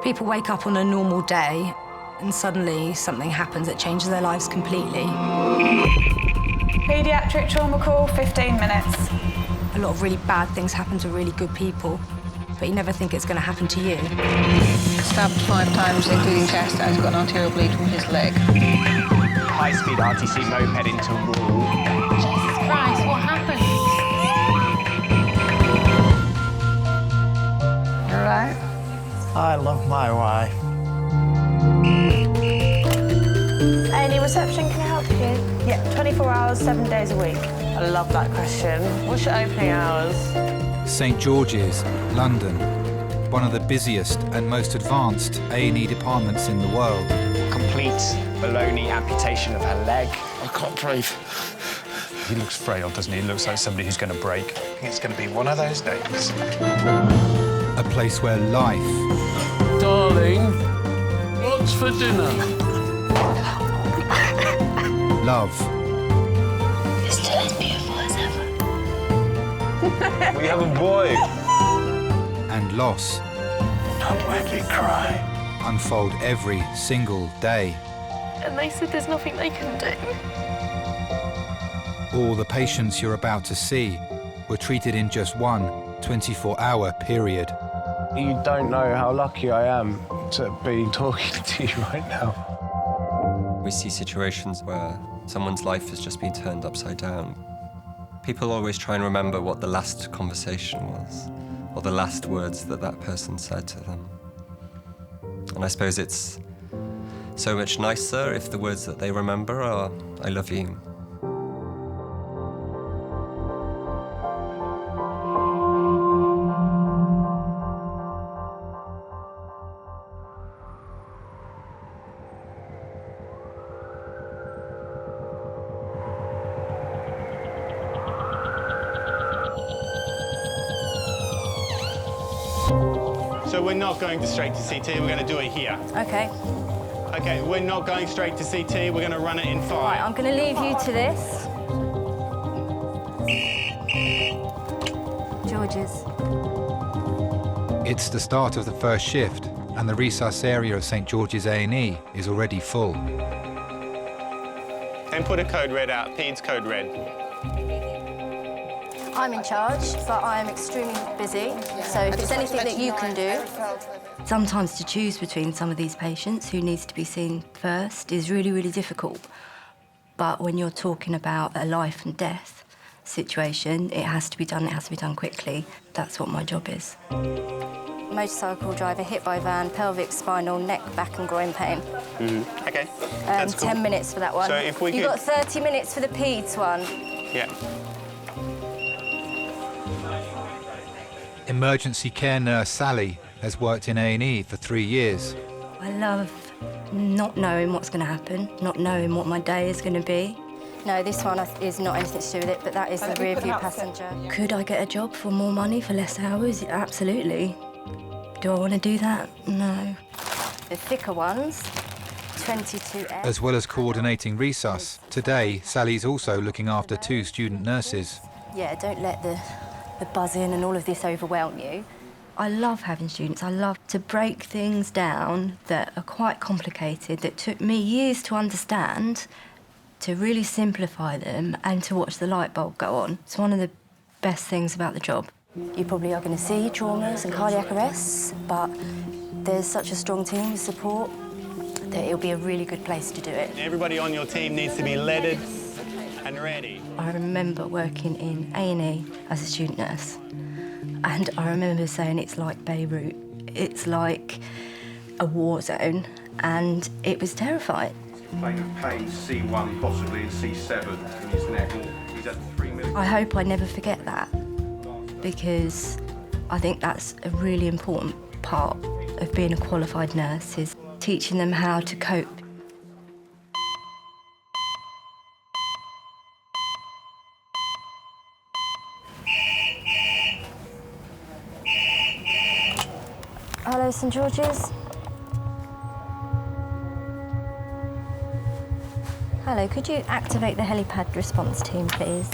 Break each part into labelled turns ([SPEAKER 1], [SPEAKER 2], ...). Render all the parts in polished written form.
[SPEAKER 1] People wake up on a normal day and suddenly something happens that changes their lives completely.
[SPEAKER 2] Paediatric trauma call, 15 minutes.
[SPEAKER 1] A lot of really bad things happen to really good people, but you never think it's going to happen to you.
[SPEAKER 3] Stabbed 5 times, including chest, and he's got an arterial bleed from his leg.
[SPEAKER 4] High-speed RTC moped into a wall.
[SPEAKER 3] Jesus Christ, what happened? You all right?
[SPEAKER 5] I love my wife.
[SPEAKER 2] A&E reception, can I help you? Yeah, 24 hours, 7 days a week. I love that question. What's your opening hours?
[SPEAKER 6] St George's, London, one of the busiest and most advanced A&E departments in the world.
[SPEAKER 4] Complete baloney amputation of her leg.
[SPEAKER 5] I can't breathe.
[SPEAKER 7] He looks frail, doesn't he? He looks like somebody who's going to break.
[SPEAKER 5] I think it's going to be one of those days.
[SPEAKER 6] A place where life...
[SPEAKER 8] Darling, what's for dinner?
[SPEAKER 6] love...
[SPEAKER 9] It's still as beautiful as ever.
[SPEAKER 4] We have a boy.
[SPEAKER 6] and loss
[SPEAKER 5] Don't make me cry.
[SPEAKER 6] unfold every single day.
[SPEAKER 9] And they said there's nothing they can do.
[SPEAKER 6] All the patients you're about to see were treated in just one 24-hour period.
[SPEAKER 7] You don't know how lucky I am to be talking to you right now.
[SPEAKER 10] We see situations where someone's life has just been turned upside down. People always try and remember what the last conversation was, or the last words that that person said to them. And I suppose it's so much nicer if the words that they remember are, "I love you."
[SPEAKER 11] So we're not going straight to CT, we're going to do it here.
[SPEAKER 12] Okay.
[SPEAKER 11] Okay, we're not going straight to CT, we're going to run it in 5.
[SPEAKER 12] Right, I'm going to leave you to this. George's.
[SPEAKER 6] It's the start of the first shift, and the resus area of St George's A&E is already full.
[SPEAKER 11] And put a code red out, PEDS code red.
[SPEAKER 12] I'm in charge, but I am extremely busy, so if there's anything that you can do... Sometimes to choose between some of these patients who needs to be seen first is really, really difficult. But when you're talking about a life and death situation, it has to be done quickly. That's what my job is. Motorcycle driver hit by van, pelvic, spinal, neck, back and groin pain.
[SPEAKER 11] Mm-hmm. Okay, that's cool.
[SPEAKER 12] 10 minutes for that one.
[SPEAKER 11] So if we
[SPEAKER 12] You've got 30 minutes for the PEDS one.
[SPEAKER 11] Yeah.
[SPEAKER 6] Emergency care nurse Sally has worked in A&E for 3 years.
[SPEAKER 12] I love not knowing what's going to happen, not knowing what my day is going to be. No, this one is not anything to do with it, but that is the rear view passenger. Could I get a job for more money, for less hours? Absolutely. Do I want to do that? No. The thicker ones, 22F.
[SPEAKER 6] As well as coordinating resus, today Sally's also looking after 2 student nurses.
[SPEAKER 12] Yeah, don't let the buzzing and all of this overwhelm you. I love having students. I love to break things down that are quite complicated, that took me years to understand, to really simplify them and to watch the light bulb go on. It's one of the best things about the job. You probably are going to see traumas and cardiac arrests, but there's such a strong team of support that it'll be a really good place to do it.
[SPEAKER 11] Everybody on your team needs to be leaded and ready.
[SPEAKER 12] I remember working in A&E as a student nurse, and I remember saying it's like Beirut. It's like a war zone, and it was terrifying.
[SPEAKER 13] Complaint of pain, C1, possibly in C7 in his neck. He's at 3 millimeters.
[SPEAKER 12] I hope I never forget that, because I think that's a really important part of being a qualified nurse, is teaching them how to cope. Hello, St George's. Hello, could you activate the helipad response team, please?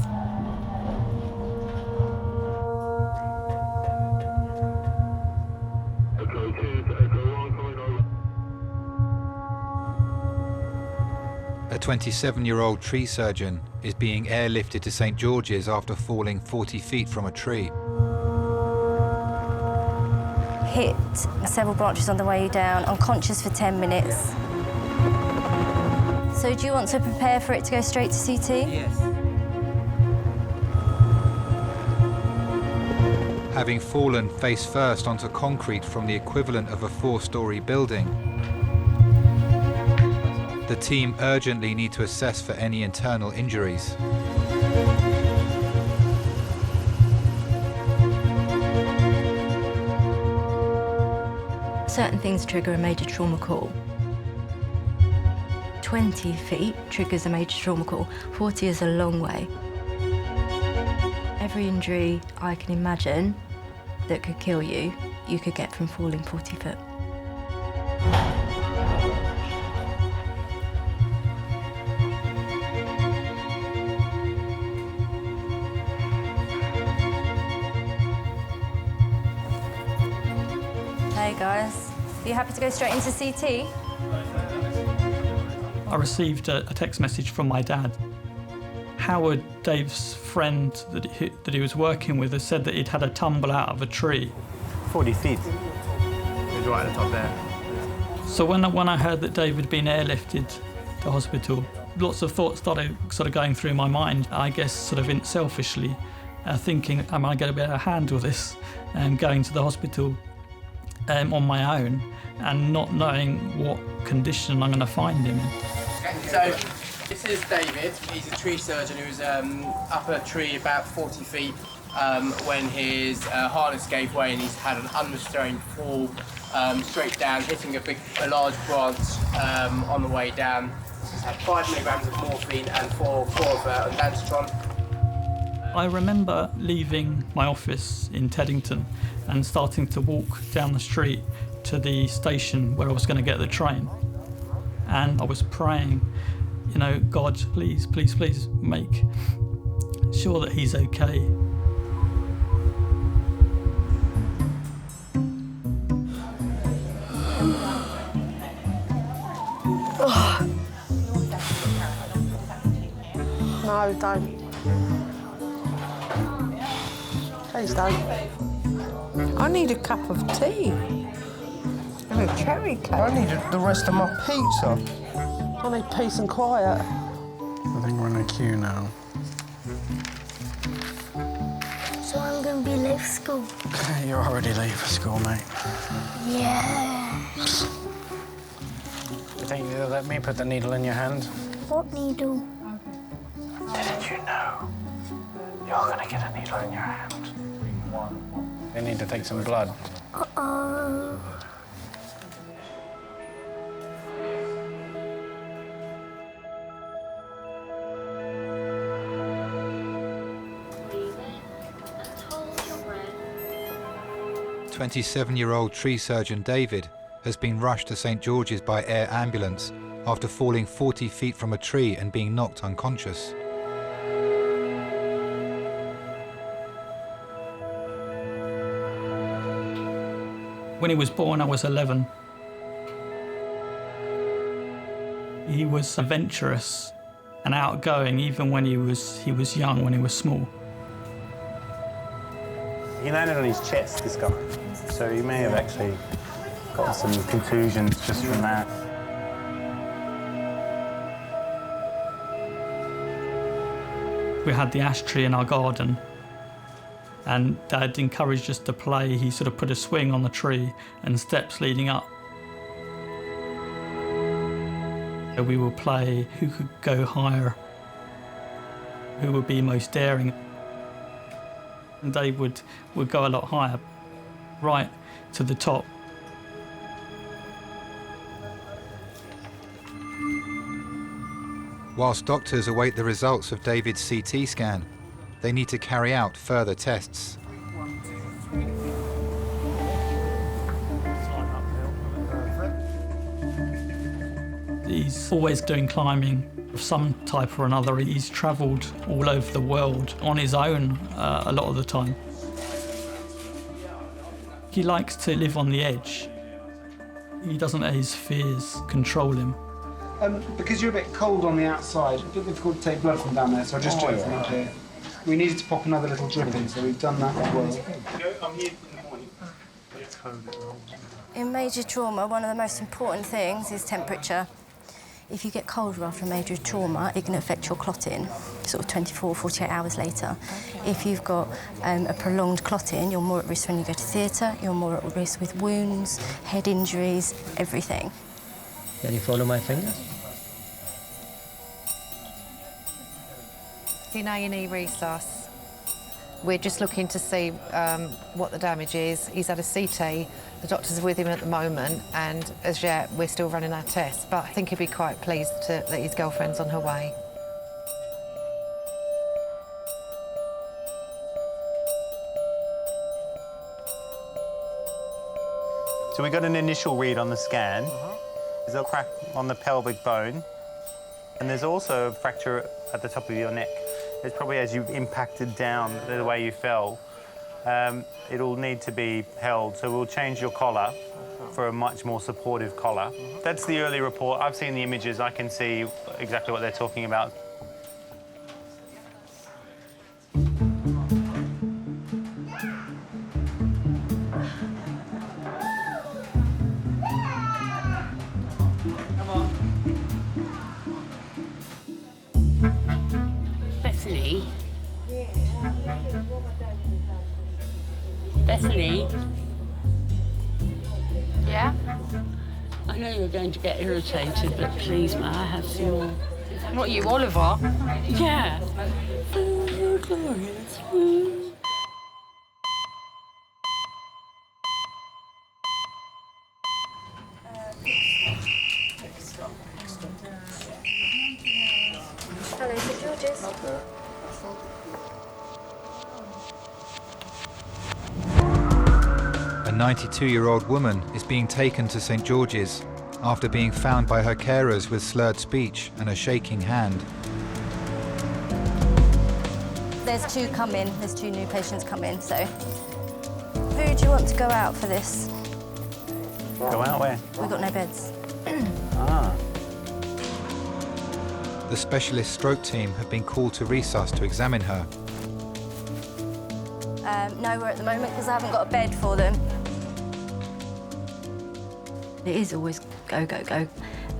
[SPEAKER 6] 27-year-old tree surgeon is being airlifted to St George's after falling 40 feet from a tree.
[SPEAKER 12] Hit several branches on the way down, unconscious for 10 minutes. So do you want to prepare for it to go straight to CT?
[SPEAKER 10] Yes.
[SPEAKER 6] Having fallen face first onto concrete from the equivalent of a 4-story building, the team urgently need to assess for any internal injuries.
[SPEAKER 12] Certain things trigger a major trauma call. 20 feet triggers a major trauma call. 40 is a long way. Every injury I can imagine that could kill you, you could get from falling 40 foot. Hey guys, are you happy to go straight into CT?
[SPEAKER 14] I received a text message from my dad. Howard, Dave's friend that he was working with, has said that he'd had a tumble out of a tree.
[SPEAKER 11] 40 feet. It's right at the top there.
[SPEAKER 14] So when I heard that Dave had been airlifted to hospital, lots of thoughts started sort of going through my mind, I guess sort of selfishly, thinking, am I going to be able to handle this? And going to the hospital on my own and not knowing what condition I'm going to find him in.
[SPEAKER 15] So this is David. He's a tree surgeon who was up a tree about 40 feet when his harness gave way and he's had an unrestrained fall straight down, hitting a large branch on the way down. He's had 5 milligrams of morphine and 4 of ondansetron.
[SPEAKER 14] I remember leaving my office in Teddington and starting to walk down the street to the station where I was going to get the train. And I was praying, you know, God, please, please, please make sure that he's okay.
[SPEAKER 2] No, don't. Please don't. I need a cup of tea and a cherry cake.
[SPEAKER 7] I need the rest of my pizza.
[SPEAKER 2] I need peace and quiet.
[SPEAKER 7] I think we're in a queue now.
[SPEAKER 9] So I'm going to be late for school.
[SPEAKER 5] You're already late for school, mate.
[SPEAKER 9] Yeah.
[SPEAKER 5] You think you'll let me put the needle in your hand?
[SPEAKER 9] What needle?
[SPEAKER 5] Didn't you know? You're gonna get a needle in your hand. They need to take some blood.
[SPEAKER 9] Uh-oh.
[SPEAKER 6] The 27-year-old tree surgeon David has been rushed to St George's by air ambulance after falling 40 feet from a tree and being knocked unconscious.
[SPEAKER 14] When he was born, I was 11. He was adventurous and outgoing even when he was young, when he was small.
[SPEAKER 11] He landed on his chest, this guy. So he may have actually got some contusions just from that.
[SPEAKER 14] We had the ash tree in our garden, and Dad encouraged us to play. He sort of put a swing on the tree and steps leading up. We would play who could go higher, who would be most daring. And Dave would go a lot higher, right to the top.
[SPEAKER 6] Whilst doctors await the results of David's CT scan, they need to carry out further tests.
[SPEAKER 14] He's always doing climbing of some type or another. He's travelled all over the world on his own a lot of the time. He likes to live on the edge. He doesn't let his fears control him.
[SPEAKER 5] Because you're a bit cold on the outside, it's a bit difficult to take blood from down there, so I'll just do it from up here. We needed to pop another little drip in, so we've done that as well. I'm here in the morning.
[SPEAKER 12] In major trauma, one of the most important things is temperature. If you get colder after a major trauma, it can affect your clotting, sort of 24, 48 hours later. If you've got a prolonged clotting, you're more at risk when you go to theatre, you're more at risk with wounds, head injuries, everything.
[SPEAKER 16] Can you follow my finger?
[SPEAKER 17] In A&E resus. We're just looking to see what the damage is. He's had a CT. The doctors are with him at the moment, and as yet we're still running our tests. But I think he'd be quite pleased that his girlfriend's on her way.
[SPEAKER 11] So we got an initial read on the scan. There's a crack on the pelvic bone, and there's also a fracture at the top of your neck. It's probably as you've impacted down the way you fell. It'll need to be held, so we'll change your collar for a much more supportive collar. That's the early report. I've seen the images. I can see exactly what they're talking about.
[SPEAKER 18] Bethany? Bethany?
[SPEAKER 19] Yeah?
[SPEAKER 18] I know you're going to get irritated, but please, may I have some more?
[SPEAKER 19] What, you, Oliver?
[SPEAKER 18] Yeah. Oh, glorious. Mm.
[SPEAKER 12] Hello, St George's.
[SPEAKER 6] A 92-year-old woman is being taken to St George's after being found by her carers with slurred speech and a shaking hand.
[SPEAKER 12] There's two come in. There's two new patients come in, so... Who do you want to go out for this?
[SPEAKER 11] Go out where?
[SPEAKER 12] We've got no beds.
[SPEAKER 11] Ah.
[SPEAKER 6] The specialist stroke team have been called to resus to examine her.
[SPEAKER 12] Nowhere at the moment because I haven't got a bed for them. It is always go, go, go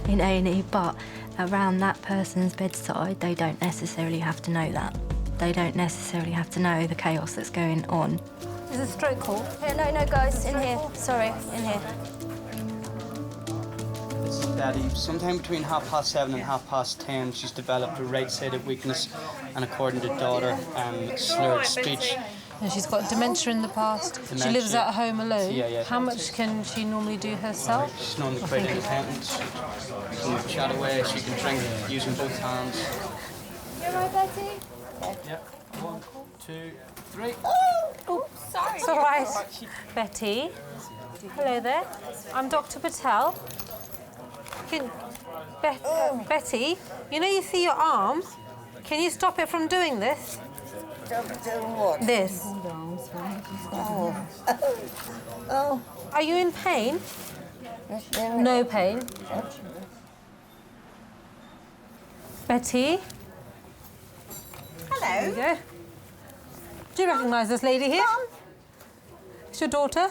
[SPEAKER 12] in A&E, but around that person's bedside, they don't necessarily have to know that. They don't necessarily have to know the chaos that's going on.
[SPEAKER 19] Is it a stroke call?
[SPEAKER 12] Yeah, no, guys, in here. Sorry, in here.
[SPEAKER 20] This is Daddy. Sometime between 7:30 and 10:30, she's developed a right-sided weakness and, according to daughter, slurred speech.
[SPEAKER 19] And she's got dementia in the past.
[SPEAKER 20] Dementia.
[SPEAKER 19] She lives at home alone.
[SPEAKER 20] Yeah.
[SPEAKER 19] How much can she normally do herself?
[SPEAKER 20] She's normally quite independent. She can chat away, she can drink using both hands.
[SPEAKER 12] You all right, Betty?
[SPEAKER 20] Yeah. 1, 2, 3.
[SPEAKER 19] Oh, sorry. It's all right. Betty. Hello there. I'm Dr. Patel. Betty, you know you see your arm? Can you stop it from doing this?
[SPEAKER 21] Doing what?
[SPEAKER 19] This.
[SPEAKER 21] Oh. Oh.
[SPEAKER 19] Are you in pain? No pain. Betty?
[SPEAKER 21] Hello.
[SPEAKER 19] There you go. Do you recognise this lady here?
[SPEAKER 21] Mum.
[SPEAKER 19] It's your daughter?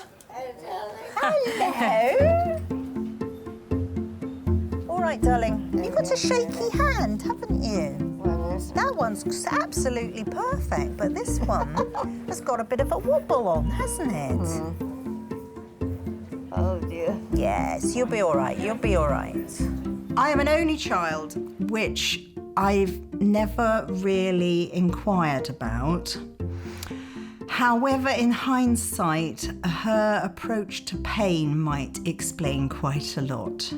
[SPEAKER 21] Hello. All right, darling. You've got a shaky hand, haven't you? That one's absolutely perfect, but this one has got a bit of a wobble on, hasn't it? Oh, dear. Yes, you'll be all right. You'll be all right. I am an only child, which I've never really inquired about. However, in hindsight, her approach to pain might explain quite a lot.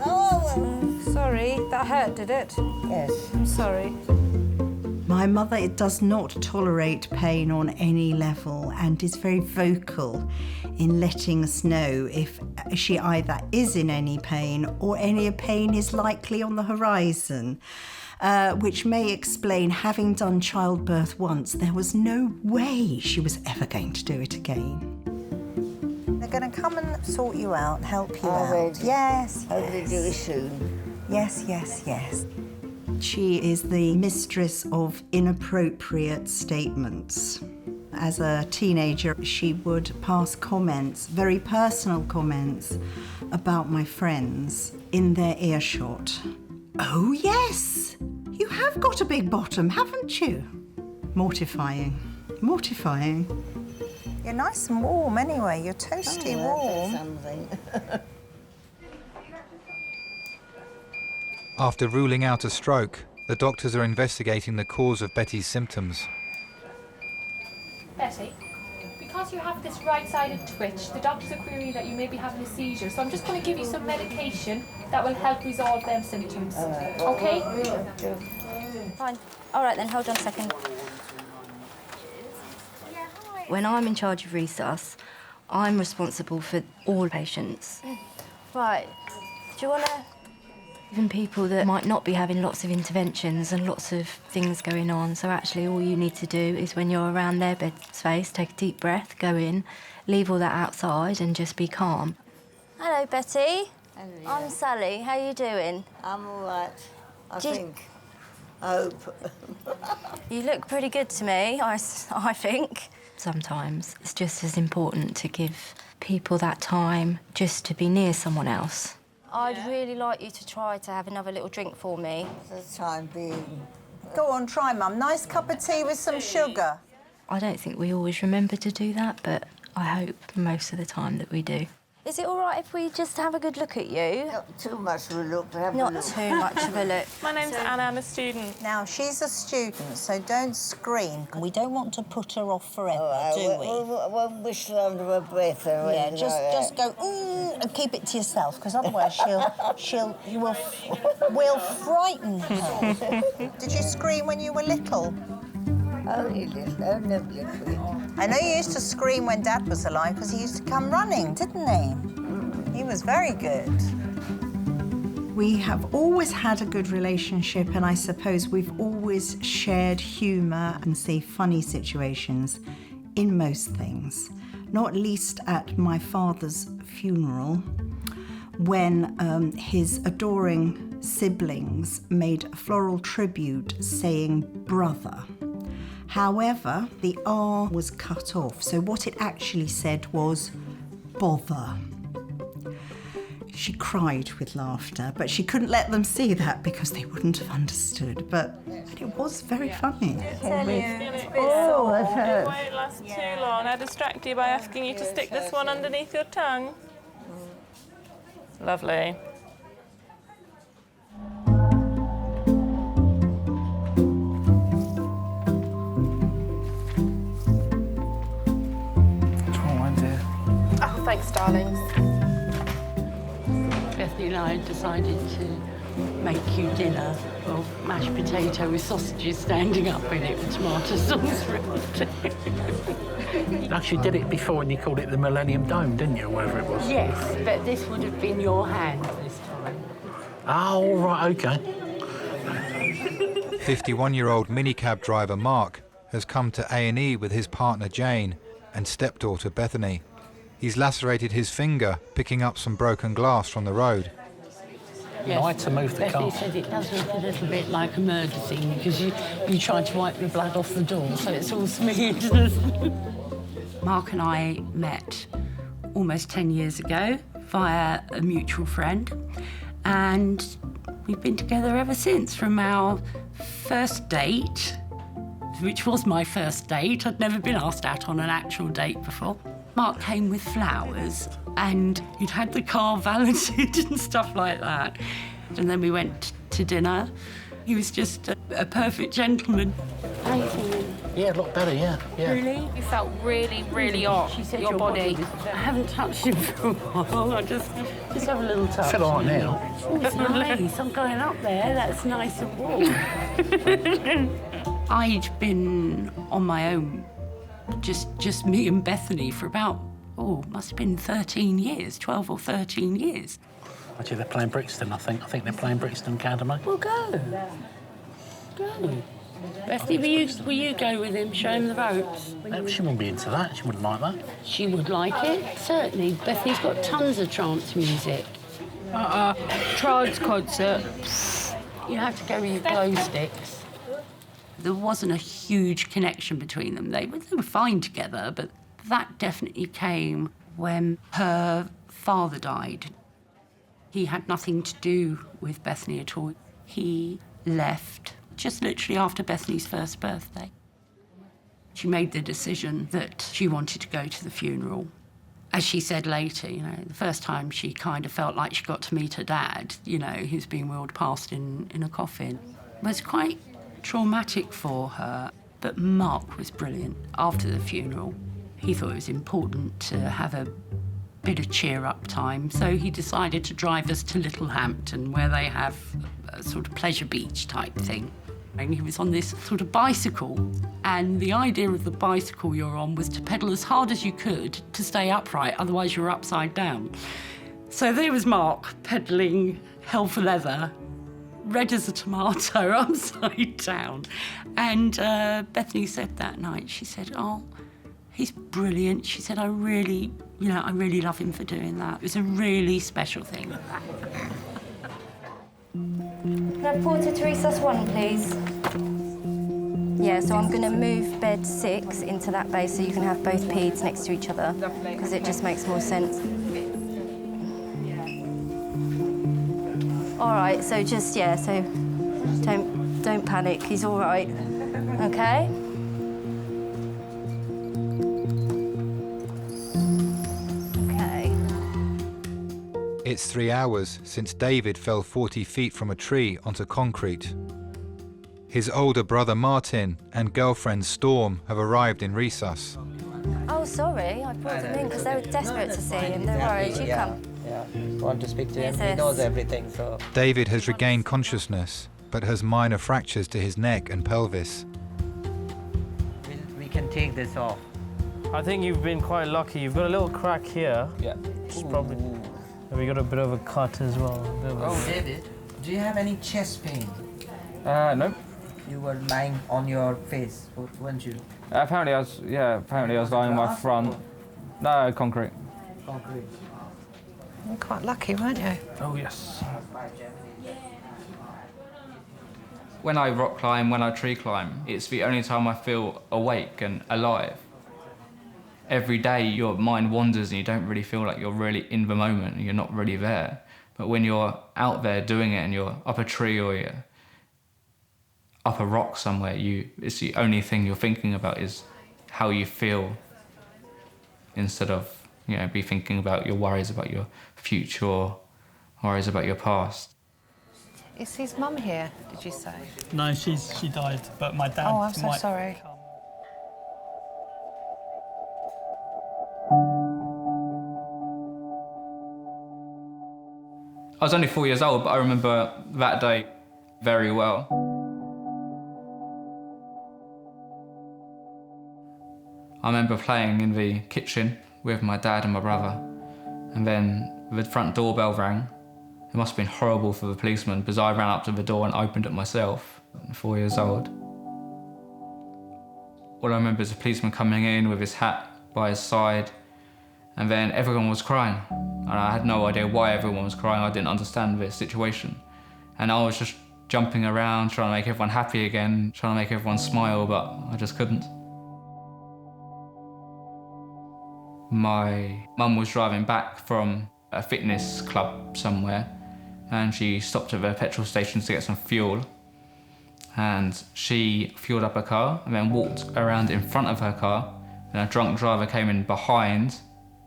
[SPEAKER 19] Oh, sorry. That hurt, did it?
[SPEAKER 21] Yes.
[SPEAKER 19] I'm sorry.
[SPEAKER 21] My mother does not tolerate pain on any level and is very vocal in letting us know if she either is in any pain or any pain is likely on the horizon, which may explain, having done childbirth once, there was no way she was ever going to do it again. They're going to come and sort you out, help you out. Yes. Hopefully do it soon. Yes, yes, yes. She is the mistress of inappropriate statements. As a teenager, she would pass comments, very personal comments, about my friends in their earshot. Oh, yes! You have got a big bottom, haven't you? Mortifying. Mortifying. You're nice and warm anyway. You're toasty warm.
[SPEAKER 6] After ruling out a stroke, the doctors are investigating the cause of Betty's symptoms.
[SPEAKER 1] Betty, because you have this right-sided twitch, the doctors are querying that you may be having a seizure, so I'm just going to give you some medication that will help resolve them symptoms. Okay?
[SPEAKER 12] Fine. All right then, hold on a second. When I'm in charge of resus, I'm responsible for all patients. Right. Do you want to... Even people that might not be having lots of interventions and lots of things going on, so actually all you need to do is when you're around their bed space, take a deep breath, go in, leave all that outside and just be calm. Hello, Betty.
[SPEAKER 22] Hello.
[SPEAKER 12] I'm Sally. How are you doing?
[SPEAKER 22] I'm all right, I think. I hope.
[SPEAKER 12] You look pretty good to me, I think. Sometimes it's just as important to give people that time just to be near someone else. I'd really like you to try to have another little drink for me.
[SPEAKER 22] For the time being.
[SPEAKER 21] Go on, try, Mum. Nice cup of tea with some sugar.
[SPEAKER 12] I don't think we always remember to do that, but I hope most of the time that we do. Is it all right if we just have a good look at you?
[SPEAKER 22] Not too much of a look, but have a look.
[SPEAKER 12] Not too much of a look.
[SPEAKER 21] My name's Anna, I'm a student. Now, she's a student, so don't scream. We don't want to put her off forever, do we?
[SPEAKER 22] I won't whistle under her breath or
[SPEAKER 21] Yeah,
[SPEAKER 22] anything like
[SPEAKER 21] just go, and keep it to yourself, because otherwise you will frighten her. Did you scream when you were little?
[SPEAKER 22] Only little, I never little.
[SPEAKER 21] I know you used to scream when Dad was alive, because he used to come running, didn't he? He was very good. We have always had a good relationship, and I suppose we've always shared humour and see funny situations in most things. Not least at my father's funeral, when his adoring siblings made a floral tribute saying brother. However, the R was cut off, so what it actually said was bother. She cried with laughter, but she couldn't let them see that because they wouldn't have understood. But it was very funny.
[SPEAKER 22] It
[SPEAKER 23] won't last too long. I distract you by asking you to stick this one underneath your tongue. Lovely.
[SPEAKER 1] Oh, thanks, darlings.
[SPEAKER 18] Bethany and I decided to make you dinner of mashed potato with sausages standing up in it with tomato sauce.
[SPEAKER 8] You actually did it before and you called it the Millennium Dome, didn't you, or whatever it was?
[SPEAKER 18] Yes, but this would have been your hand this time.
[SPEAKER 8] Oh, right, OK.
[SPEAKER 6] 51-year-old minicab driver Mark has come to A&E with his partner Jane and stepdaughter Bethany. He's lacerated his finger, picking up some broken glass from the road.
[SPEAKER 8] Yes. I had to move the
[SPEAKER 18] Bethany
[SPEAKER 8] car.
[SPEAKER 18] said it does look a little bit like a murder scene because you tried to wipe the blood off the door, so it's all smeared. Mark and I met almost 10 years ago via a mutual friend, and we've been together ever since, from our first date, which was my first date. I'd never been asked out on an actual date before. Mark came with flowers and you'd had the car valeted and stuff like that. And then we went to dinner. He was just a perfect gentleman. How are you feeling?
[SPEAKER 8] Yeah, a lot better, yeah.
[SPEAKER 18] Really?
[SPEAKER 23] You felt really, really off.
[SPEAKER 18] She said
[SPEAKER 23] your body.
[SPEAKER 18] I haven't touched him for a while. I just have a little touch.
[SPEAKER 8] I feel all right now.
[SPEAKER 18] Oh, it's nice. I'm going up there. That's nice and warm. I'd been on my own, just me and Bethany, for about, must have been 13 years, 12 or 13 years.
[SPEAKER 8] Actually, they're playing Brixton, I think. I think they're playing Brixton Academy.
[SPEAKER 18] Well, go. Go. Bethany, will you go with him, show him the ropes?
[SPEAKER 8] She wouldn't be into that. She wouldn't like that.
[SPEAKER 18] She would like it, certainly. Bethany's got tons of trance music. Trance concert. You have to go with your glow sticks. There wasn't a huge connection between them. They were fine together, but that definitely came when her father died. He had nothing to do with Bethany at all. He left just literally after Bethany's first birthday. She made the decision that she wanted to go to the funeral. As she said later, the first time she kind of felt like she got to meet her dad, who's being wheeled past in a coffin. It was quite traumatic for her. But Mark was brilliant. After the funeral, he thought it was important to have a bit of cheer-up time, so he decided to drive us to Littlehampton, where they have a sort of pleasure beach type thing. And he was on this sort of bicycle, and the idea of the bicycle you're on was to pedal as hard as you could to stay upright, otherwise you're upside down. So there was Mark pedalling hell for leather, red as a tomato, upside down. And Bethany said that night, she said, "Oh, he's brilliant." She said, I really love him for doing that. It was a really special thing.
[SPEAKER 12] Can I porter to resus 1, please? Yeah, so I'm going to move bed 6 into that bay so you can have both peds next to each other, because it just makes more sense. All right, so so don't panic. He's all right. Okay.
[SPEAKER 6] It's 3 hours since David fell 40 feet from a tree onto concrete. His older brother Martin and girlfriend Storm have arrived in resus.
[SPEAKER 12] Oh, sorry, I brought them in because they were desperate to see him. They're worried. You come.
[SPEAKER 16] Yeah, want to speak to him. He knows everything, so...
[SPEAKER 6] David has regained consciousness, but has minor fractures to his neck and pelvis.
[SPEAKER 16] We can take this off.
[SPEAKER 3] I think you've been quite lucky. You've got a little crack here.
[SPEAKER 16] Yeah.
[SPEAKER 3] Which probably... We got a bit of a cut as well.
[SPEAKER 16] Oh, David, do you have any chest pain?
[SPEAKER 3] No.
[SPEAKER 16] You were lying on your face, weren't you?
[SPEAKER 3] Apparently I was lying on my front. No, concrete.
[SPEAKER 16] Concrete.
[SPEAKER 17] You're quite lucky, weren't you?
[SPEAKER 3] Oh, yes.
[SPEAKER 4] When I rock climb, when I tree climb, it's the only time I feel awake and alive. Every day your mind wanders and you don't really feel like you're really in the moment and you're not really there. But when you're out there doing it and you're up a tree or you're up a rock somewhere, it's the only thing you're thinking about is how you feel, instead of be thinking about your worries about your future or worries about your past.
[SPEAKER 17] Is his mum here, did you say?
[SPEAKER 14] No, she died, but my dad
[SPEAKER 17] Oh, I'm so
[SPEAKER 14] might
[SPEAKER 17] sorry.
[SPEAKER 14] come.
[SPEAKER 4] I was only 4 years old, but I remember that day very well. I remember playing in the kitchen with my dad and my brother, and then the front doorbell rang. It must have been horrible for the policeman because I ran up to the door and opened it myself, 4 years old. All I remember is a policeman coming in with his hat by his side, and then everyone was crying. And I had no idea why everyone was crying. I didn't understand the situation. And I was just jumping around, trying to make everyone happy again, trying to make everyone smile, but I just couldn't. My mum was driving back from a fitness club somewhere, and she stopped at the petrol station to get some fuel. And she fueled up her car and then walked around in front of her car, and a drunk driver came in behind,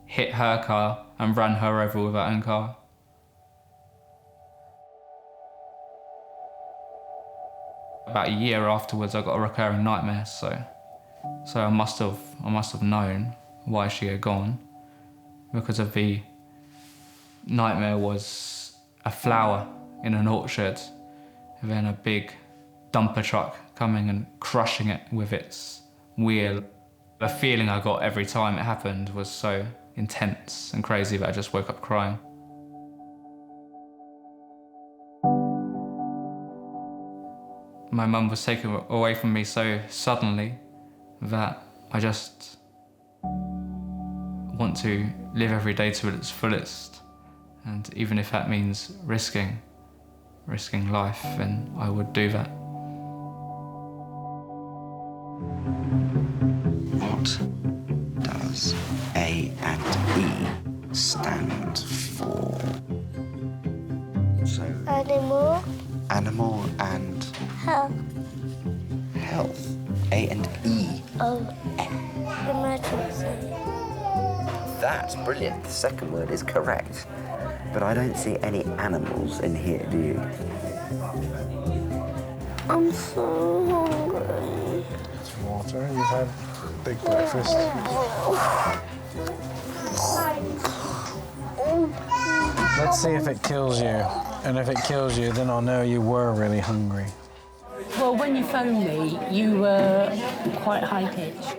[SPEAKER 4] hit her car and ran her over with her own car. About a year afterwards, I got a recurring nightmare, so I must have known why she had gone, because of the nightmare was a flower in an orchard, and then a big dumper truck coming and crushing it with its wheel. The feeling I got every time it happened was so intense and crazy that I just woke up crying. My mum was taken away from me so suddenly that I just want to live every day to its fullest And even if that means risking life, then I would do that.
[SPEAKER 10] What does A and E stand for? So,
[SPEAKER 9] Animal.
[SPEAKER 10] animal and
[SPEAKER 9] Health.
[SPEAKER 10] health. A and E.
[SPEAKER 9] Oh. Emergency.
[SPEAKER 10] That's brilliant. The second word is correct. But I don't see any animals in here, do you?
[SPEAKER 9] I'm so hungry.
[SPEAKER 7] It's water. You've had a big breakfast. Let's see if it kills you. And if it kills you, then I'll know you were really hungry.
[SPEAKER 18] Well, when you phoned me, you were quite high-pitched.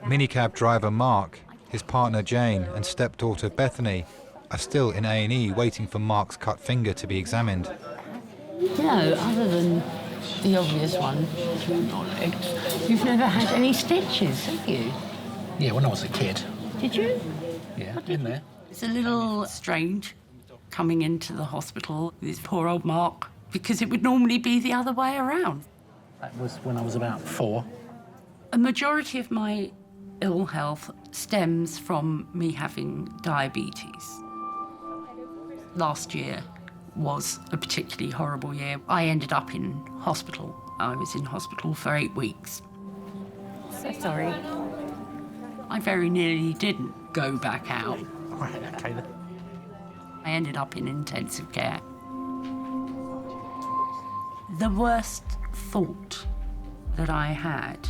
[SPEAKER 6] Minicab driver Mark, his partner Jane and stepdaughter Bethany are still in A&E waiting for Mark's cut finger to be examined.
[SPEAKER 18] You know, other than the obvious one, through your legs, you've never had any stitches, have you?
[SPEAKER 8] Yeah, when I was a kid.
[SPEAKER 18] Did you?
[SPEAKER 8] Yeah, in there.
[SPEAKER 18] It's a little strange coming into the hospital with this poor old Mark, because it would normally be the other way around.
[SPEAKER 8] That was when I was about 4.
[SPEAKER 18] A majority of my ill health stems from me having diabetes. Last year was a particularly horrible year. I ended up in hospital. I was in hospital for 8 weeks.
[SPEAKER 12] So sorry.
[SPEAKER 18] I very nearly didn't go back out.
[SPEAKER 8] Right, okay then.
[SPEAKER 18] I ended up in intensive care. The worst thought that I had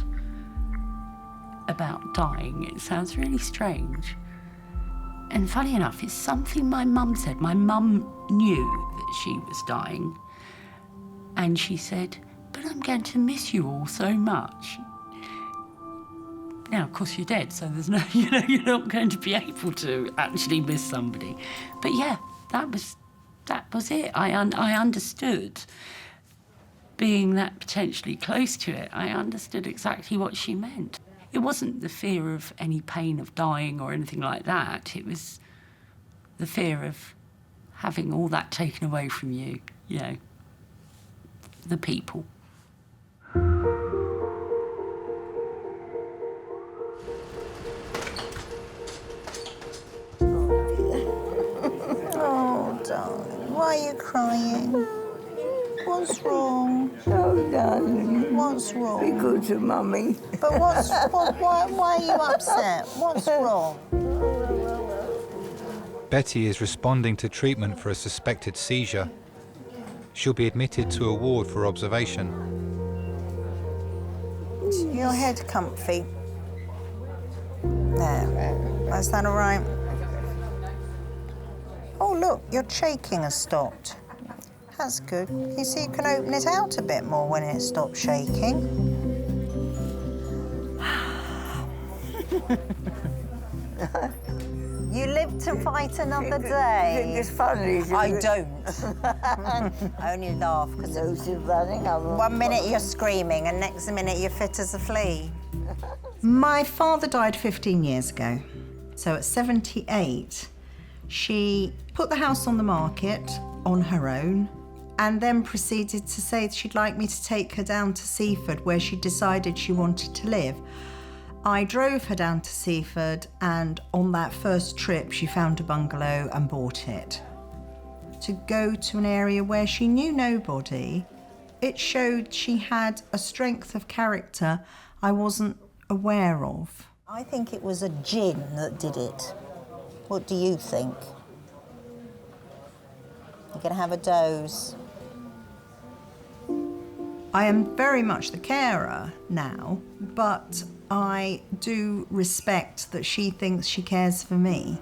[SPEAKER 18] about dying, it sounds really strange, and funny enough, it's something my mum said. My mum knew that she was dying, and she said, "But I'm going to miss you all so much." Now, of course, you're dead, so there's no, you're not going to be able to actually miss somebody. But yeah, that was it. I understood, being that potentially close to it, I understood exactly what she meant. It wasn't the fear of any pain of dying or anything like that. It was the fear of having all that taken away from you, the people.
[SPEAKER 21] Oh, darling, why are you crying? What's wrong?
[SPEAKER 22] Oh, darling.
[SPEAKER 21] What's wrong?
[SPEAKER 22] Be good to Mummy.
[SPEAKER 21] But why are you upset? What's wrong?
[SPEAKER 6] Betty is responding to treatment for a suspected seizure. She'll be admitted to a ward for observation.
[SPEAKER 21] Your head comfy. There. Is that all right? Oh, look, your shaking has stopped. That's good. You see, you can open it out a bit more when it stops shaking. You live to fight another day.
[SPEAKER 22] You think it's funny?
[SPEAKER 21] I don't. I only laugh because one minute you're screaming and next minute you're fit as a flea. My father died 15 years ago. So at 78, she put the house on the market on her own and then proceeded to say she'd like me to take her down to Seaford, where she decided she wanted to live. I drove her down to Seaford, and on that first trip, she found a bungalow and bought it. To go to an area where she knew nobody, it showed she had a strength of character I wasn't aware of. I think it was a gin that did it. What do you think? You're going to have a doze. I am very much the carer now, but I do respect that she thinks she cares for me.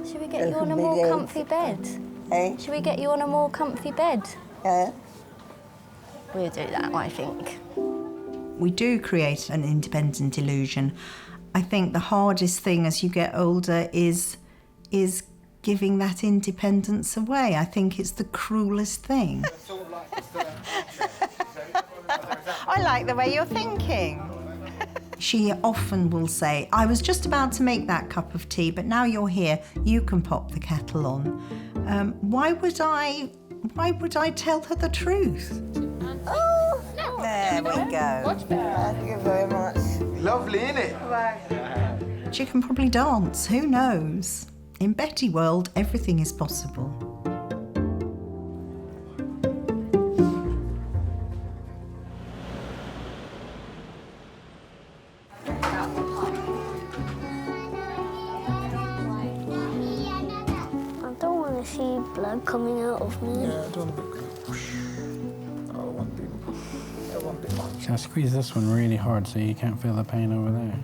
[SPEAKER 12] Should we get you on a more comfy bed? Should we get you on a more comfy bed?
[SPEAKER 21] Yeah.
[SPEAKER 12] We'll do that, I think.
[SPEAKER 21] We do create an independent illusion. I think the hardest thing as you get older is giving that independence away. I think it's the cruelest thing. I like the way you're thinking. She often will say, I was just about to make that cup of tea, but now you're here, you can pop the kettle on. Why would I tell her the truth? Oh, there we go.
[SPEAKER 22] Thank you very much.
[SPEAKER 5] Lovely, innit?
[SPEAKER 21] She can probably dance, who knows? In Betty world, everything is possible.
[SPEAKER 9] I don't want to see blood coming out of me.
[SPEAKER 7] Yeah, I don't want to be... Oh, one bit much. Can I squeeze this one really hard so you can't feel the pain over there?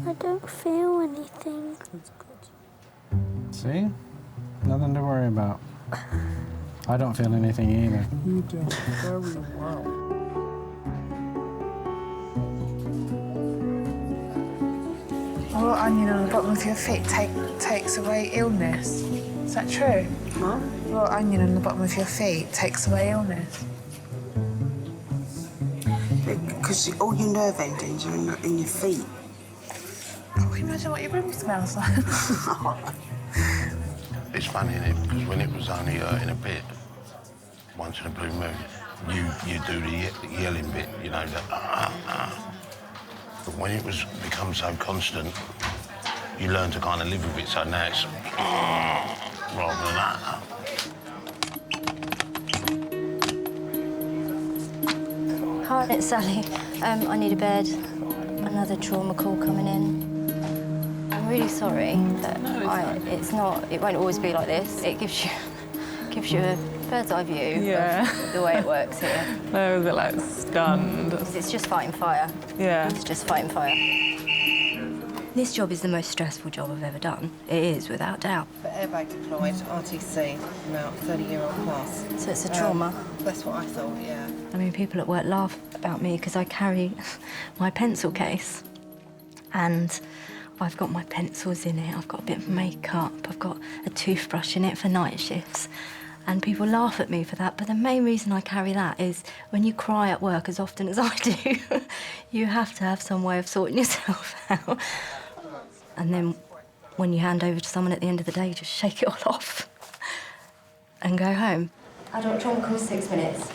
[SPEAKER 9] I don't feel anything.
[SPEAKER 7] See? Nothing to worry about. I don't feel anything either. You do very well.
[SPEAKER 2] Raw onion on the bottom of your feet takes away illness. Is that true? Huh? Raw onion on the bottom of your feet takes away illness.
[SPEAKER 22] Because all your nerve endings are in your feet.
[SPEAKER 2] Oh, imagine what your room smells like.
[SPEAKER 13] It's funny, isn't it? Because when it was only hurting a bit, once in a blue moon, you do the yelling bit, you know, the But when it become so constant, you learn to kind of live with it. So now it's rather than that.
[SPEAKER 12] Hi, it's Sally. I need a bed. Another trauma call coming in. I'm really sorry that it won't always be like this. It gives you a bird's eye view of the way it works here.
[SPEAKER 23] I was a bit like stunned.
[SPEAKER 12] It's just fighting fire.
[SPEAKER 23] Yeah.
[SPEAKER 12] It's just fighting fire. This job is the most stressful job I've ever done. It is, without doubt.
[SPEAKER 15] For airbag deployed, RTC, about 30-year-old plus.
[SPEAKER 12] So it's a trauma?
[SPEAKER 15] That's what I thought, yeah.
[SPEAKER 12] I mean, people at work laugh about me because I carry my pencil case. And I've got my pencils in it, I've got a bit of makeup, I've got a toothbrush in it for night shifts. And people laugh at me for that, but the main reason I carry that is when you cry at work as often as I do, you have to have some way of sorting yourself out. And then when you hand over to someone at the end of the day, you just shake it all off and go home. Adult trauma call 6 minutes.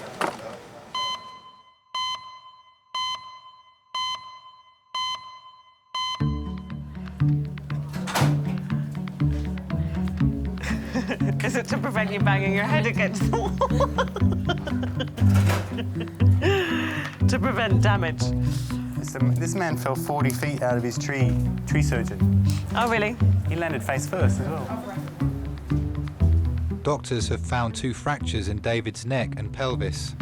[SPEAKER 23] Is it to prevent you banging your head against the wall? To prevent damage.
[SPEAKER 11] This man fell 40 feet out of his tree surgeon.
[SPEAKER 23] Oh, really?
[SPEAKER 11] He landed face first as well.
[SPEAKER 6] Doctors have found 2 fractures in David's neck and pelvis.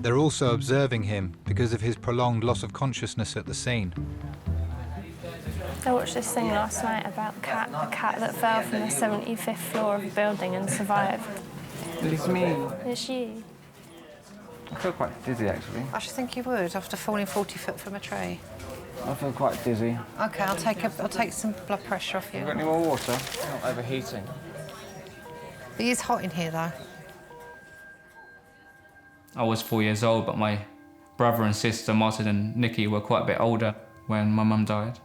[SPEAKER 6] They're also observing him because of his prolonged loss of consciousness at the scene.
[SPEAKER 24] I watched this thing last night about a cat that fell from the 75th floor of a building and survived.
[SPEAKER 3] It's me.
[SPEAKER 24] It's you.
[SPEAKER 3] I feel quite dizzy, actually.
[SPEAKER 17] I should think you would after falling 40 foot from a tree.
[SPEAKER 3] I feel quite dizzy.
[SPEAKER 17] Okay, I'll take some blood pressure off you.
[SPEAKER 3] You got any more water? Not overheating.
[SPEAKER 17] It is hot in here, though.
[SPEAKER 4] I was 4 years old, but my brother and sister, Martin and Nikki, were quite a bit older when my mum died.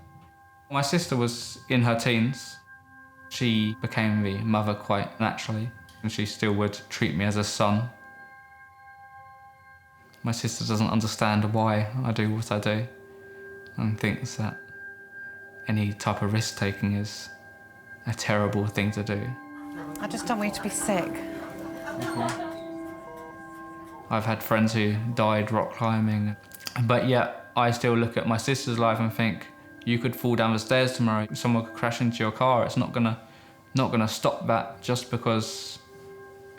[SPEAKER 4] My sister was in her teens. She became the mother quite naturally, and she still would treat me as a son. My sister doesn't understand why I do what I do and thinks that any type of risk-taking is a terrible thing to do.
[SPEAKER 17] I just don't want you to be sick.
[SPEAKER 4] I've had friends who died rock climbing, but yet I still look at my sister's life and think, you could fall down the stairs tomorrow, someone could crash into your car. It's not gonna stop that just because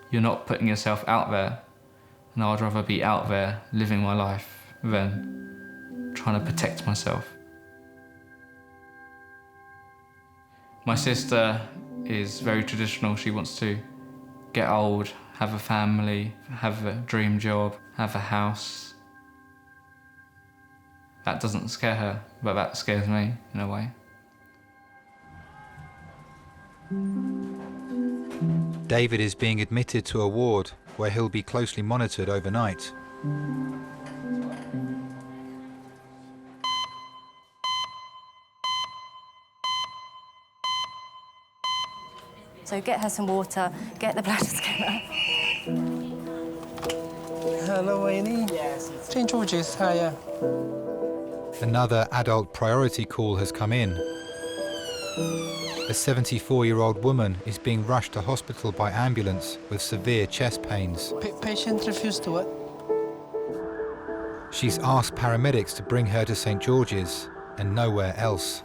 [SPEAKER 4] you're not putting yourself out there. And I'd rather be out there living my life than trying to protect myself. My sister is very traditional. She wants to get old, have a family, have a dream job, have a house. That doesn't scare her, but that scares me in a way.
[SPEAKER 6] David is being admitted to a ward where he'll be closely monitored overnight.
[SPEAKER 12] So get her some water, get the bladder scanner.
[SPEAKER 1] Hello, A&E. Yes. St George's, hiya.
[SPEAKER 6] Another adult priority call has come in. A 74-year-old woman is being rushed to hospital by ambulance with severe chest pains.
[SPEAKER 1] Patient refused to what?
[SPEAKER 6] She's asked paramedics to bring her to St George's and nowhere else.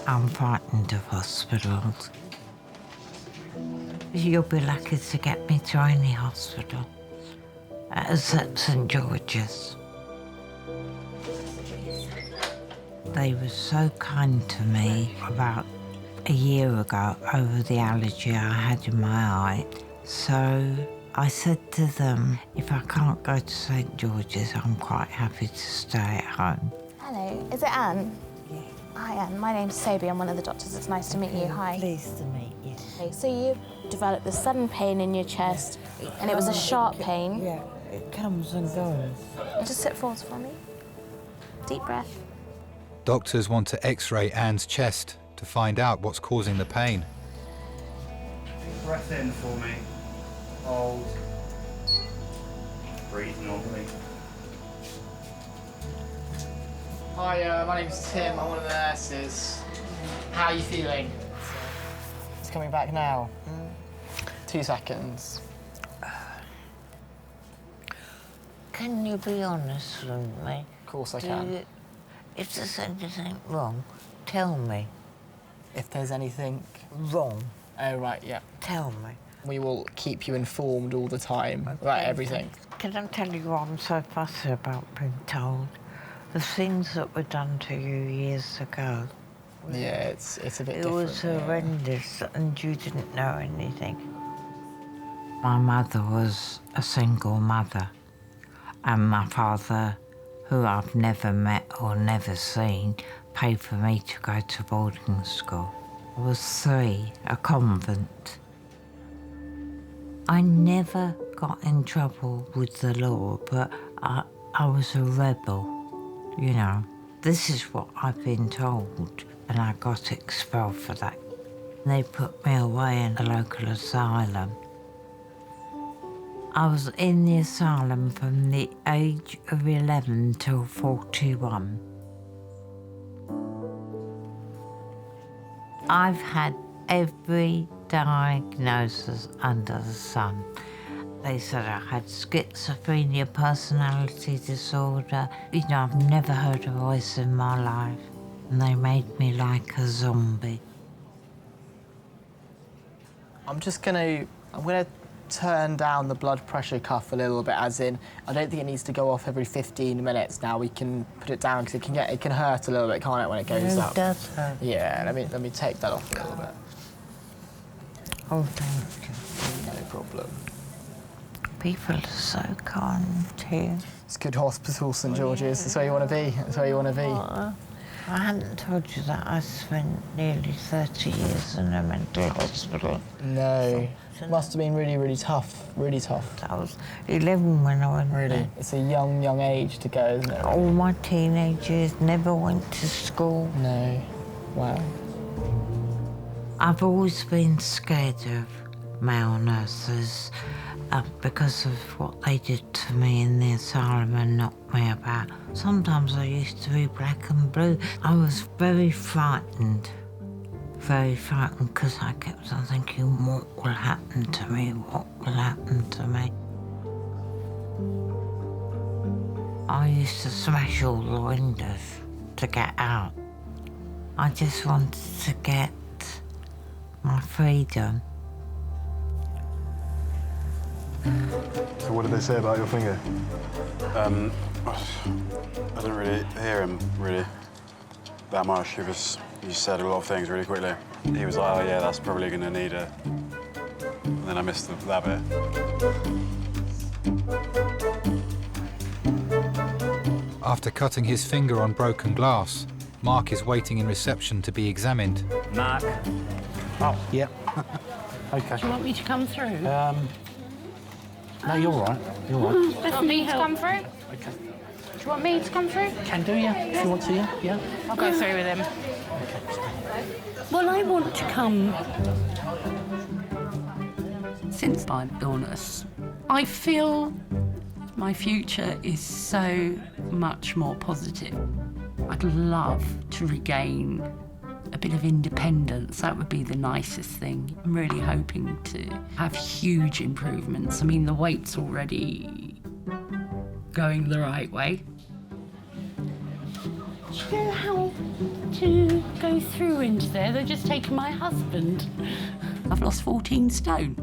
[SPEAKER 16] I'm frightened of hospitals. You'll be lucky to get me to any hospital, except St George's. They were so kind to me about a year ago over the allergy I had in my eye. So I said to them, if I can't go to St George's, I'm quite happy to stay at home.
[SPEAKER 24] Hello, is it Anne? Yeah. Hi Anne, my name's Sophie, I'm one of the doctors. It's nice to meet you. Hi.
[SPEAKER 16] Pleased to meet you.
[SPEAKER 24] Okay, so you developed this sudden pain in your chest, and it was a sharp pain.
[SPEAKER 16] Yeah, it comes and goes.
[SPEAKER 24] Just sit forward for me. Deep breath.
[SPEAKER 6] Doctors want to x-ray Anne's chest to find out what's causing the pain.
[SPEAKER 5] Breath in for me. Hold. Breathe normally.
[SPEAKER 19] Hi, my name's Tim. I'm one of the nurses. How are you feeling? It's coming back now. 2 seconds.
[SPEAKER 16] Can you be honest with me?
[SPEAKER 19] Of course I can.
[SPEAKER 16] If there's anything wrong, tell me.
[SPEAKER 19] If there's anything
[SPEAKER 16] wrong?
[SPEAKER 19] Oh, right, yeah.
[SPEAKER 16] Tell me.
[SPEAKER 19] We will keep you informed all the time about everything.
[SPEAKER 16] Can I tell you what I'm so fussy about being told? The things that were done to you years ago.
[SPEAKER 19] Yeah, it's a bit different.
[SPEAKER 16] It was horrendous, and you didn't know anything. My mother was a single mother, and my father, who I've never met or never seen, paid for me to go to boarding school. I was 3, a convent. I never got in trouble with the law, but I was a rebel, you know. This is what I've been told, and I got expelled for that. They put me away in a local asylum. I was in the asylum from the age of 11 till 41. I've had every diagnosis under the sun. They said I had schizophrenia, personality disorder. You know, I've never heard a voice in my life. And they made me like a zombie.
[SPEAKER 19] I'm gonna turn down the blood pressure cuff a little bit, as in, I don't think it needs to go off every 15 minutes now. We can put it down, because it can hurt a little bit, can't it, when it goes up?
[SPEAKER 16] It does hurt.
[SPEAKER 19] Yeah, let me take that off a little bit.
[SPEAKER 16] Oh, thank you.
[SPEAKER 19] No problem.
[SPEAKER 16] People are so kind here.
[SPEAKER 19] It's a good hospital, St George's. That's where you want to be. That's where you want to be.
[SPEAKER 16] I hadn't told you that I spent nearly 30 years in a mental hospital.
[SPEAKER 19] No. Must have been really, really tough. Really tough.
[SPEAKER 16] I was 11 when I went
[SPEAKER 19] Really?
[SPEAKER 16] there.
[SPEAKER 19] It's a young age to go, isn't it?
[SPEAKER 16] All my teenage years, never went to school.
[SPEAKER 19] No. Wow.
[SPEAKER 16] I've always been scared of male nurses because of what they did to me in the asylum and knocked me about. Sometimes I used to be black and blue. I was very frightened, because I kept on thinking, what will happen to me? What will happen to me? I used to smash all the windows to get out. I just wanted to get my freedom.
[SPEAKER 20] So what did they say about your finger? I didn't really hear him, really, that much. He said a lot of things really quickly. He was like, oh yeah, that's probably gonna need it. And then I missed that bit.
[SPEAKER 6] After cutting his finger on broken glass, Mark is waiting in reception to be examined.
[SPEAKER 7] Mark. Oh, yep. Okay.
[SPEAKER 18] Do you want me to come through?
[SPEAKER 7] No, you're all right. You're all right.
[SPEAKER 18] Do you want me to come through?
[SPEAKER 7] Okay.
[SPEAKER 18] Do you want me to come through?
[SPEAKER 7] Can do, yeah, if you want to, yeah. Yeah.
[SPEAKER 18] I'll go through with him. Well, I want to come. Since my illness, I feel my future is so much more positive. I'd love to regain a bit of independence. That would be the nicest thing. I'm really hoping to have huge improvements. I mean, the weight's already going the right way. Do you know how to go through into there? They're just taking my husband. I've lost 14 stone.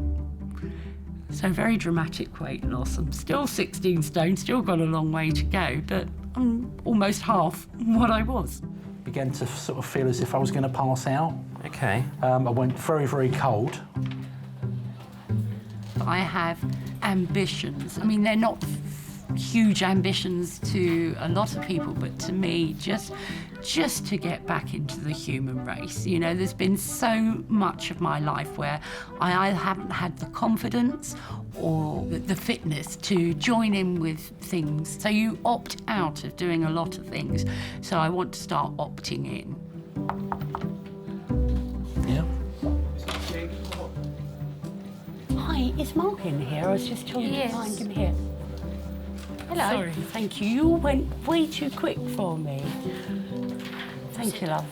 [SPEAKER 18] So very dramatic weight loss. I'm still 16 stone, still got a long way to go, but I'm almost half what I was.
[SPEAKER 7] Began to sort of feel as if I was going to pass out.
[SPEAKER 8] Okay.
[SPEAKER 7] I went very, very cold.
[SPEAKER 18] I have ambitions. I mean, they're not huge ambitions to a lot of people, but to me, just to get back into the human race. You know, there's been so much of my life where I either haven't had the confidence or the fitness to join in with things. So you opt out of doing a lot of things. So I want to start opting in.
[SPEAKER 7] Yeah.
[SPEAKER 18] Hi, is Mark in here? I was just told to find him here. Hello. Sorry, thank you. You all went way too quick for me. Thank you, love.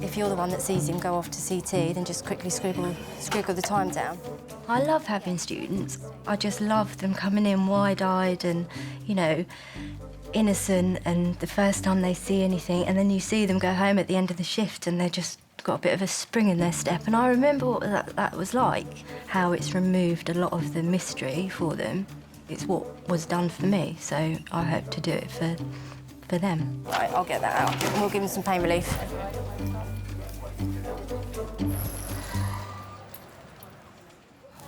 [SPEAKER 12] If you're the one that sees him go off to CT, then just quickly scribble the time down. I love having students. I just love them coming in wide-eyed and, you know, innocent, and the first time they see anything, and then you see them go home at the end of the shift and they're just got a bit of a spring in their step. And I remember what that was like, how it's removed a lot of the mystery for them. It's what was done for me, so I hope to do it for them. Right, I'll get that out and we'll give them some pain relief.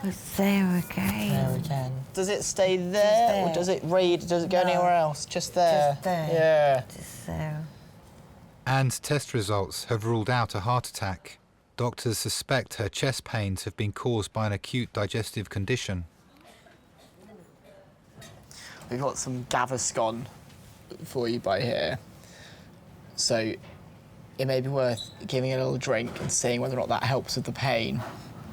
[SPEAKER 16] It's there again.
[SPEAKER 19] There again. Does it stay there, or does it read? Does it go anywhere else? Just there.
[SPEAKER 16] Just there.
[SPEAKER 19] Yeah.
[SPEAKER 16] Just there.
[SPEAKER 6] And test results have ruled out a heart attack. Doctors suspect her chest pains have been caused by an acute digestive condition.
[SPEAKER 19] We've got some Gaviscon for you by here. So it may be worth giving it a little drink and seeing whether or not that helps with the pain.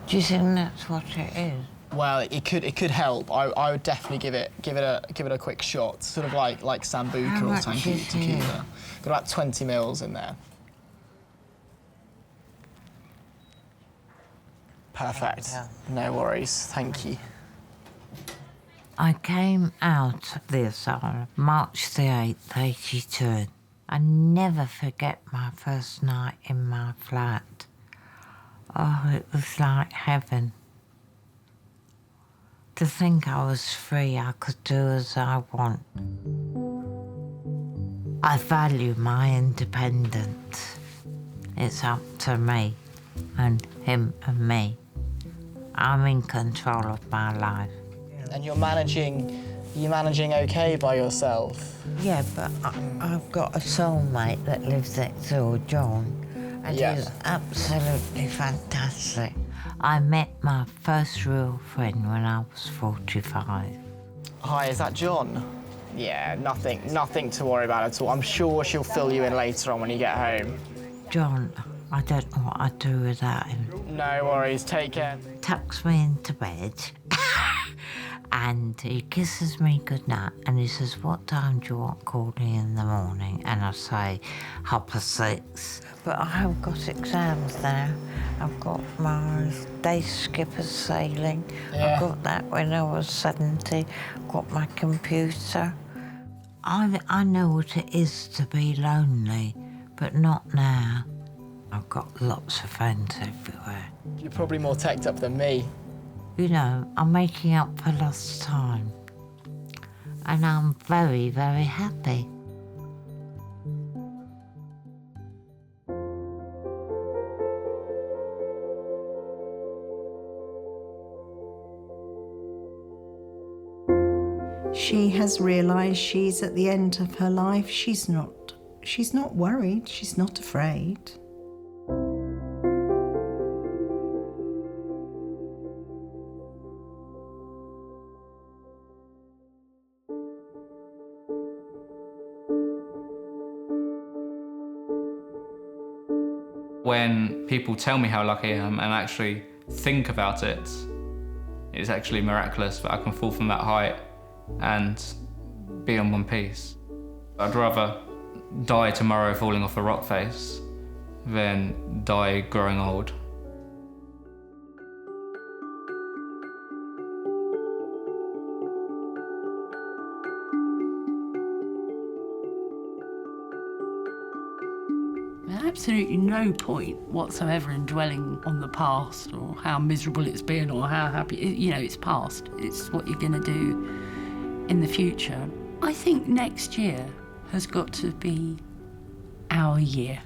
[SPEAKER 16] Do you think that's what it is?
[SPEAKER 19] Well, it could help. I would definitely give it a quick shot, sort of like Sambuca or Tequila. Got about 20 mils in there. Perfect. Yeah. No worries. Thank you.
[SPEAKER 16] I came out of this on March the 8th, 82. I never forget my first night in my flat. Oh, it was like heaven. To think I was free, I could do as I want. I value my independence. It's up to me and him and me. I'm in control of my life.
[SPEAKER 19] And you're managing okay by yourself?
[SPEAKER 16] Yeah, but I've got a soulmate that lives next door, John, and he's absolutely fantastic. I met my first real friend when I was 45.
[SPEAKER 19] Hi, is that John? Yeah, nothing to worry about at all. I'm sure she'll fill you in later on when you get home.
[SPEAKER 16] John, I don't know what I'd do without him.
[SPEAKER 19] No worries, take care.
[SPEAKER 16] Tucks me into bed and he kisses me goodnight and he says, "What time do you want calling in the morning?" And I say, 6:30. But I have got exams now. I've got my day skipper's sailing.
[SPEAKER 19] Yeah.
[SPEAKER 16] I got that when I was 70. Got my computer. I know what it is to be lonely, but not now. I've got lots of friends everywhere.
[SPEAKER 19] You're probably more teched up than me.
[SPEAKER 16] You know, I'm making up for lost time. And I'm very, very happy.
[SPEAKER 8] She has realised she's at the end of her life. She's not worried, she's not afraid.
[SPEAKER 4] When people tell me how lucky I am and actually think about it, it's actually miraculous that I can fall from that height and be in one piece. I'd rather die tomorrow falling off a rock face than die growing old.
[SPEAKER 18] There's absolutely no point whatsoever in dwelling on the past or how miserable it's been or how happy. You know, it's past. It's what you're going to do in the future. I think next year has got to be our year.